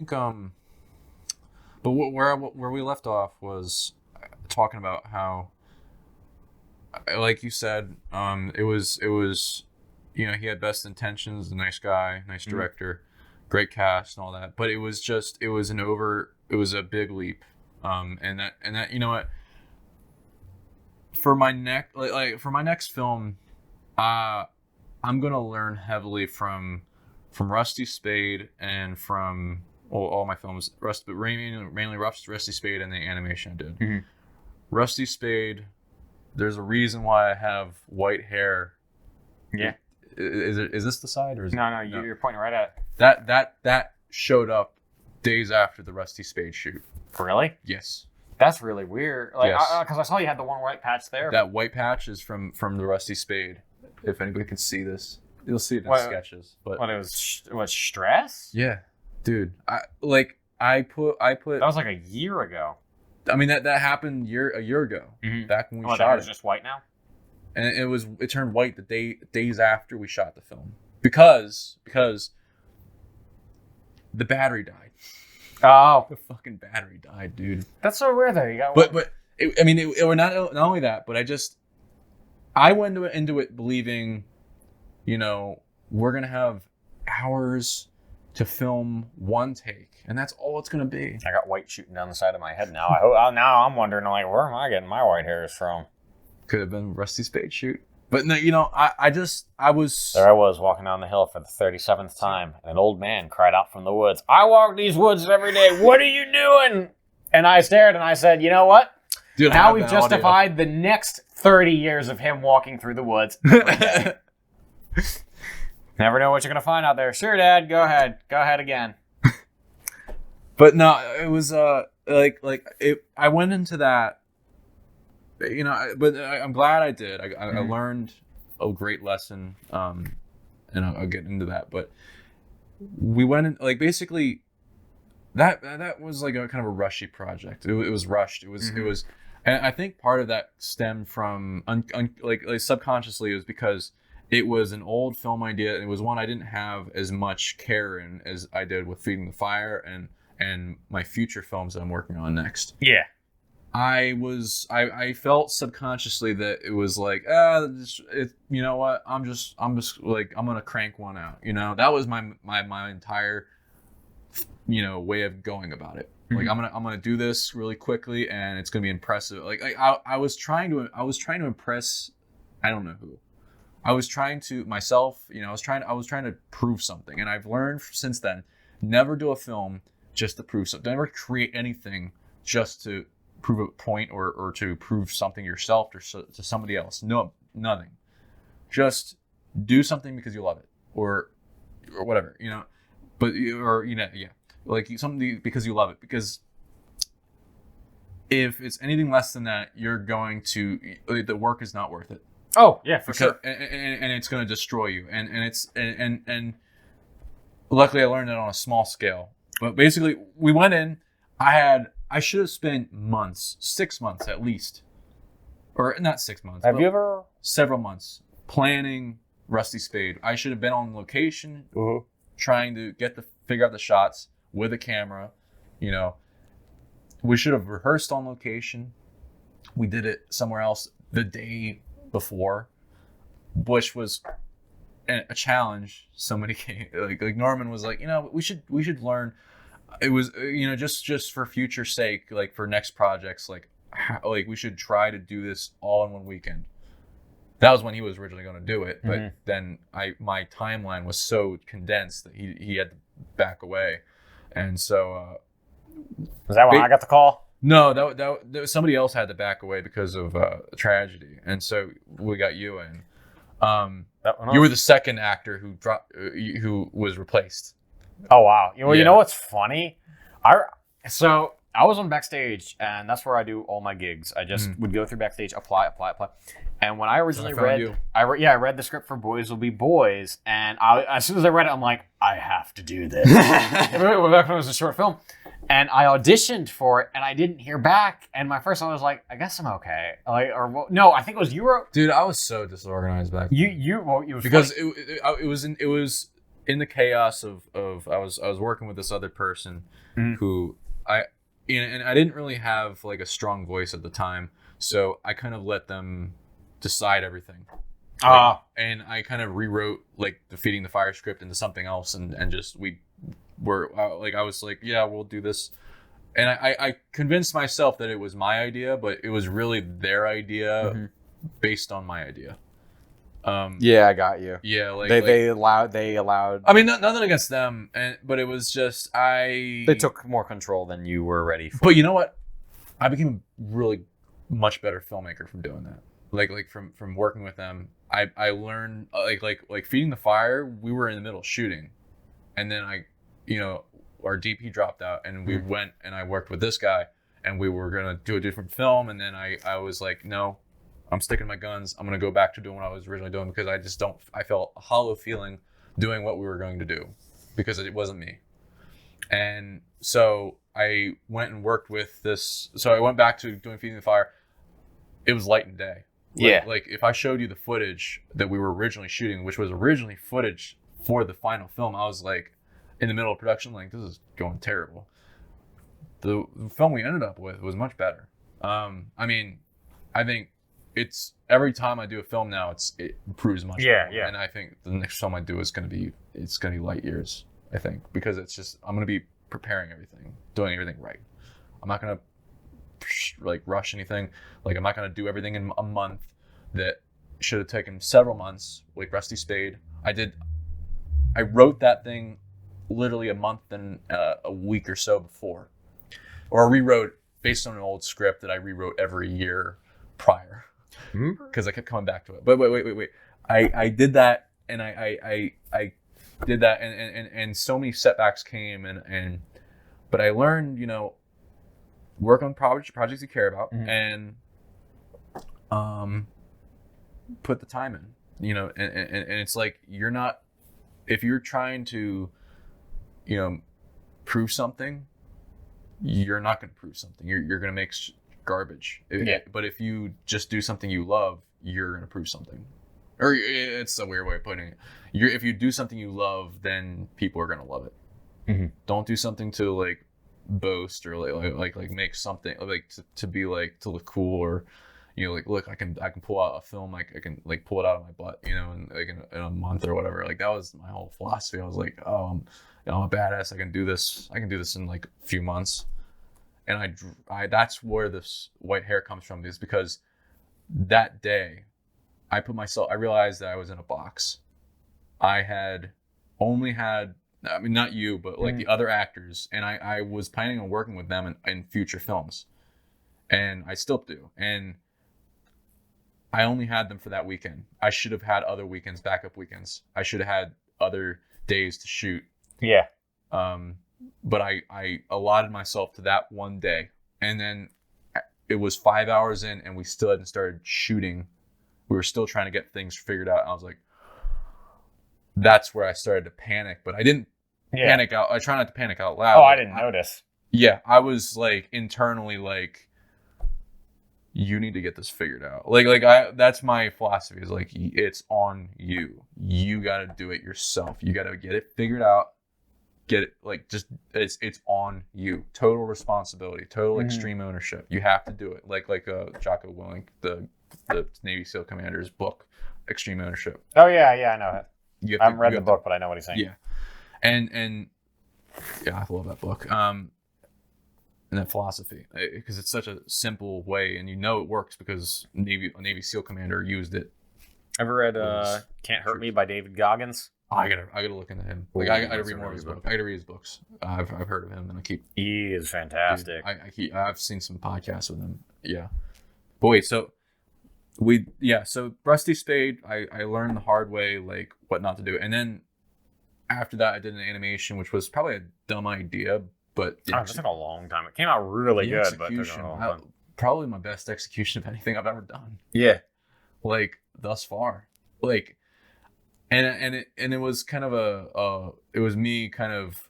think, but where we left off was talking about how, like you said, it was, you know, he had best intentions, a nice guy, nice director, great cast and all that, but it was a big leap, and that you know what, for my next film, I'm gonna learn heavily from Rusty Spade and from all my films, mainly Rusty Spade and the animation I did. Mm-hmm. Rusty Spade, there's a reason why I have white hair. Yeah. Is this the side or is no? You're pointing right at it. That showed up days after the Rusty Spade shoot. Really? Yes. That's really weird. Like, Yes. because I saw you had the one white patch there. That white patch is from the Rusty Spade. If anybody can see this, you'll see it in sketches. But what, it was stress? Yeah, dude. I put. That was like a year ago. I mean that happened a year ago. Mm-hmm. Back when we shot that it. was just white now. And it turned white days after we shot the film because the battery died. Oh, The fucking battery died, dude. that's so weird though. You got But it were not only that, but I went into it believing, you know, we're gonna have hours to film one take, and that's all it's gonna be. I got white shooting down the side of my head now. Now I'm wondering, like, where am I getting my white hairs from? Could have been Rusty Spade shoot, but no, you know, I was There I was walking down the hill for the 37th time, and an old man cried out from the woods, "I walk these woods every day. What are you doing?" And I stared and I said, "You know what? Dude, now we've justified the next 30 years of him walking through the woods." Never know what you're gonna find out there. Sure, Dad. Go ahead again. But no, it was I went into that, you know. But I'm glad I did. I learned a great lesson, and I'll get into that. But we went in, like, basically that was like a kind of a rushy project. It was rushed. It was, and I think part of that stemmed from like subconsciously, it was because it was an old film idea, and it was one I didn't have as much care in as I did with Feeding the Fire and my future films that I'm working on next. Yeah. I felt subconsciously that it was like, you know what, I'm just like, I'm gonna crank one out, you know. That was my entire, you know, way of going about it. Like, I'm gonna do this really quickly, and it's gonna be impressive. Like, I was trying to impress, I don't know who. I was trying to myself, you know. I was trying to prove something, and I've learned since then, never do a film just to prove something. Never create anything just to prove a point or to prove something yourself or to somebody else. No, nothing. Just do something because you love it, or whatever, you know. But like something because you love it. Because if it's anything less than that, you're going to, the work is not worth it. Oh yeah, for sure. And it's going to destroy you. And luckily I learned it on a small scale. But basically, we went in. I should have spent months, 6 months at least, or not 6 months. Have you ever? Several months planning Rusty Spade. I should have been on location, trying to figure out the shots with a camera. You know, we should have rehearsed on location. We did it somewhere else the day before, which was a challenge. Somebody came, like Norman was like, you know, we should learn. It was, you know, just for future sake, like for next projects, like we should try to do this all in one weekend. That was when he was originally going to do it, but then my timeline was so condensed that he had to back away, and so is that when I got the call? No, that somebody else had to back away because of tragedy, and so we got you in. You were the second actor who was replaced. Oh wow! You know what's funny? I was on Backstage, and that's where I do all my gigs. I just would go through Backstage, apply. And when I originally I read the script for Boys Will Be Boys, and as soon as I read it, I'm like, I have to do this. Back when it was a short film, and I auditioned for it, and I didn't hear back. And my first one was like, I guess I'm okay. No, I think it was you wrote. Dude, I was so disorganized back then. It was because funny. it was in the chaos of I was working with this other person who and I didn't really have like a strong voice at the time, so I kind of let them decide everything. And I kind of rewrote like the Feeding the Fire script into something else, and just we were like, I was like, yeah, we'll do this, and I convinced myself that it was my idea, but it was really their idea based on my idea. Yeah, I got you. Yeah, like they allowed. I mean, nothing against them, but it was just they took more control than you were ready for. But you know what? I became a really much better filmmaker from doing that. Like from working with them, I learned like Feeding the Fire. We were in the middle of shooting, and then our DP dropped out, and we went and I worked with this guy, and we were gonna do a different film, and then I was like, no. I'm sticking to my guns. I'm going to go back to doing what I was originally doing because I felt a hollow feeling doing what we were going to do because it wasn't me. And so I went and worked with this. So I went back to doing Feeding the Fire. It was light and day. Like if I showed you the footage that we were originally shooting, which was originally footage for the final film, I was like in the middle of production, like this is going terrible. The film we ended up with was much better. I mean, I think it's every time I do a film now, it improves much. Yeah. And I think the next film I do is gonna be light years. I think because it's just I'm gonna be preparing everything, doing everything right. I'm not gonna like rush anything. Like I'm not gonna do everything in a month that should have taken several months. Like Rusty Spade, I wrote that thing literally a month and a week or so before, or rewrote based on an old script that I rewrote every year prior. Because I kept coming back to it. But wait. I did that, and I did that, and so many setbacks came, but I learned, work on projects you care about, and put the time in, and it's like if you're trying to, prove something, you're not going to prove something. You're going to make garbage. But if you just do something you love, you're going to prove something. Or it's a weird way of putting it. If you do something you love, then people are going to love it. Don't do something to like boast or like make something like to be like to look cool, or like look I can pull out a film, like I can like pull it out of my butt, and like in a month or whatever. Like that was my whole philosophy. I was like, oh, I'm a badass. I can do this in like a few months. And that's where this white hair comes from, is because that day I realized that I was in a box. I had only had, I mean, not you, but like the other actors, and I was planning on working with them in future films, and I still do. And I only had them for that weekend. I should have had other weekends, backup weekends. I should have had other days to shoot. Yeah. But I allotted myself to that one day, and then it was 5 hours in, and we still hadn't started shooting. We were still trying to get things figured out. And I was like, that's where I started to panic, but I didn't panic out. I try not to panic out loud. Oh, I didn't notice. Yeah, I was like internally like, you need to get this figured out. That's my philosophy, is like, it's on you. You got to do it yourself. You got to get it figured out. Get it, like, just it's on you. Total responsibility, total extreme ownership. You have to do it. Like Jocko Willink, the Navy SEAL commander's book, Extreme Ownership. Oh yeah, I know it. I haven't read the book, but I know what he's saying. Yeah, and yeah, I love that book. And that philosophy, because it's such a simple way, and it works because a Navy SEAL commander used it. Ever read Can't Hurt Me by David Goggins? Oh, I gotta look into him. Like I gotta read more of his books. I gotta read his books. I've heard of him, and He is fantastic. Dude, I've seen some podcasts with him. Yeah. But wait, so Rusty Spade, I learned the hard way, like what not to do, and then after that I did an animation, which was probably a dumb idea, but it took a long time. It came out really good, but it took a long time. Probably my best execution of anything I've ever done. Yeah. Like thus far, like. And it was kind of it was me kind of,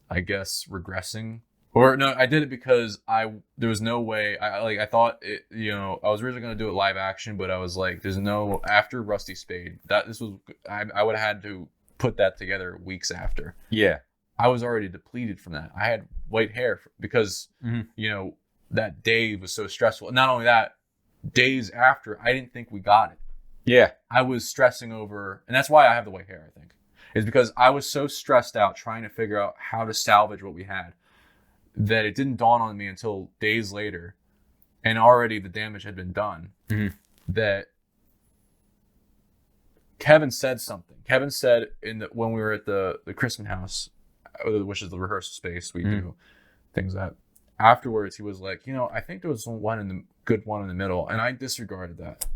I guess, regressing, or no, I did it because there was no way I thought it, I was originally going to do it live action, but I was like, there's no, after Rusty Spade, I would have had to put that together weeks after. Yeah. I was already depleted from that. I had white hair because, you know, that day was so stressful. Not only that, days after, I didn't think we got it. Yeah. I was stressing over, and that's why I have the white hair, I think, is because I was so stressed out trying to figure out how to salvage what we had that it didn't dawn on me until days later, and already the damage had been done, that Kevin said something. Kevin said when we were at the Christmas house, which is the rehearsal space, we do things that afterwards he was like, you know, I think there was good one in the middle, and I disregarded that,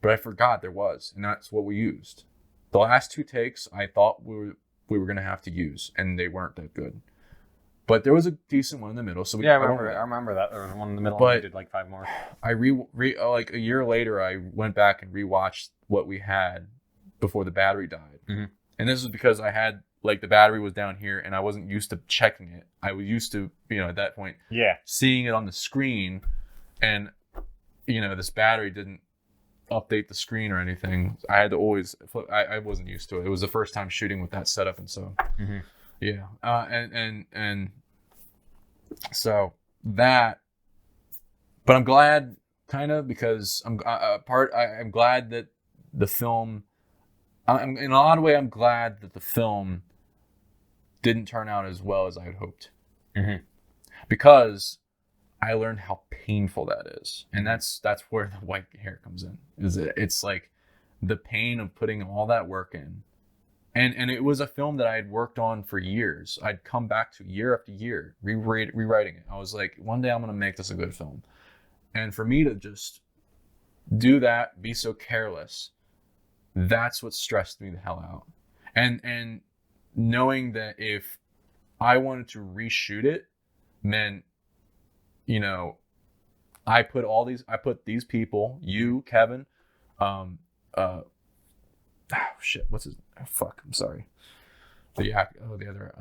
but I forgot there was, and that's what we used. The last 2 takes I thought we were gonna have to use, and they weren't that good, but there was a decent one in the middle. So I remember that there was one in the middle, but and we did like 5 more. I like a year later, I went back and rewatched what we had before the battery died, and this was because I had. Like the battery was down here and I wasn't used to checking it. I was used to, you know, at that point, seeing it on the screen, and, you know, this battery didn't update the screen or anything. I had to always, I wasn't used to it. It was the first time shooting with that setup. And so, and so that, but I'm glad kind of because I'm glad that the film, in an odd way, I'm glad that the film didn't turn out as well as I had hoped, because I learned how painful that is, and that's where the white hair comes in. It's like the pain of putting all that work in, and it was a film that I had worked on for years. I'd come back to year after year, rewriting it. I was like, one day I'm gonna make this a good film, and for me to just do that, be so careless. That's what stressed me the hell out. And knowing that if I wanted to reshoot it meant, you know, I put these people, you, Kevin, I'm sorry. The other,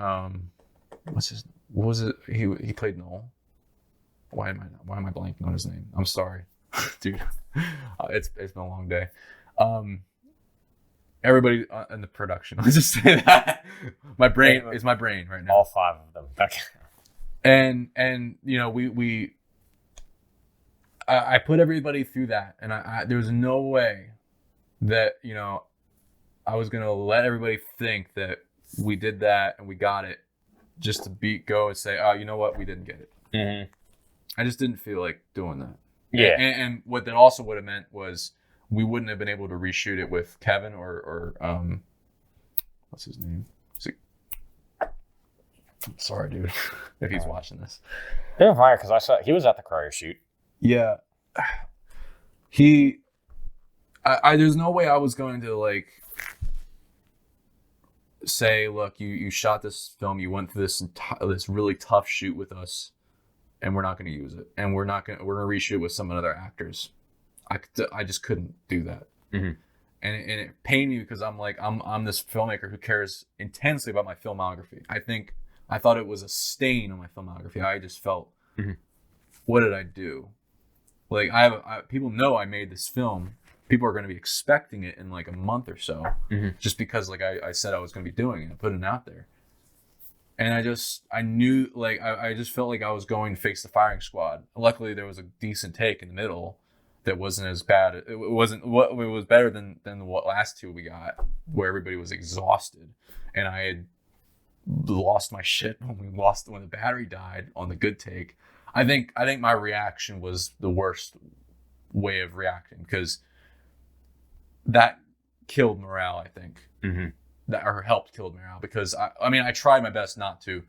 what was it? He played Noel. Why am I blanking on his name? I'm sorry, dude. It's been a long day. Everybody in the production. Let's just say that my brain is my brain right now. All 5 of them. Okay. And you know I put everybody through that, and there was no way that, you know, I was gonna let everybody think that we did that and we got it just to go and say, oh, you know what, we didn't get it. I just didn't feel like doing that. Yeah. And what that also would have meant was we wouldn't have been able to reshoot it with Kevin or what's his name? Sorry, dude, if he's watching this. They're fire because I saw he was at the cryo shoot. Yeah, there's no way I was going to like say, look, you shot this film, you went through this really tough shoot with us, and we're not going to use it, and we're going to reshoot with some other actors. I just couldn't do that, and it pained me because I'm this filmmaker who cares intensely about my filmography. I thought it was a stain on my filmography. I just felt, what did I do? Like people know I made this film. People are going to be expecting it in like a month or so, just because like I said I was going to be doing it, putting it out there. And I just felt like I was going to face the firing squad. Luckily, there was a decent take in the middle that wasn't as bad. It was better than the last 2 we got, where everybody was exhausted, and I had lost my shit when the battery died on the good take. I think my reaction was the worst way of reacting, because that killed morale, I think. That or helped kill morale, because I tried my best not to,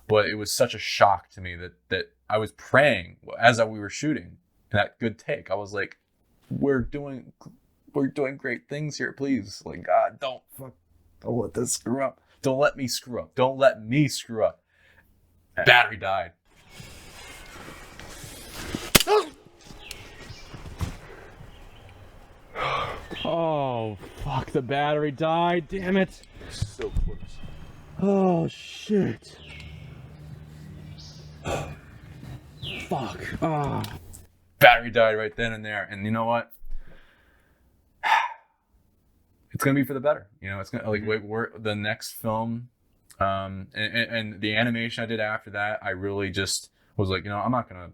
but it was such a shock to me that I was praying as we were shooting that good take. I was like, we're doing great things here, please. Like, God, don't let this screw up. Don't let me screw up. Don't let me screw up. Battery died. Oh, fuck, the battery died. Damn it. So close. Oh, shit. Fuck. Oh. Battery died right then and there. And you know what? it's gonna be for the better. You know, it's gonna like we're the next film, and the animation I did after that, I really just was like, you know, I'm not gonna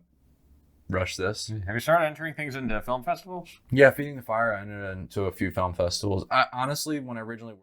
rush this. Have you started entering things into film festivals? Yeah, Feeding the Fire, I entered into a few film festivals. I honestly, when I originally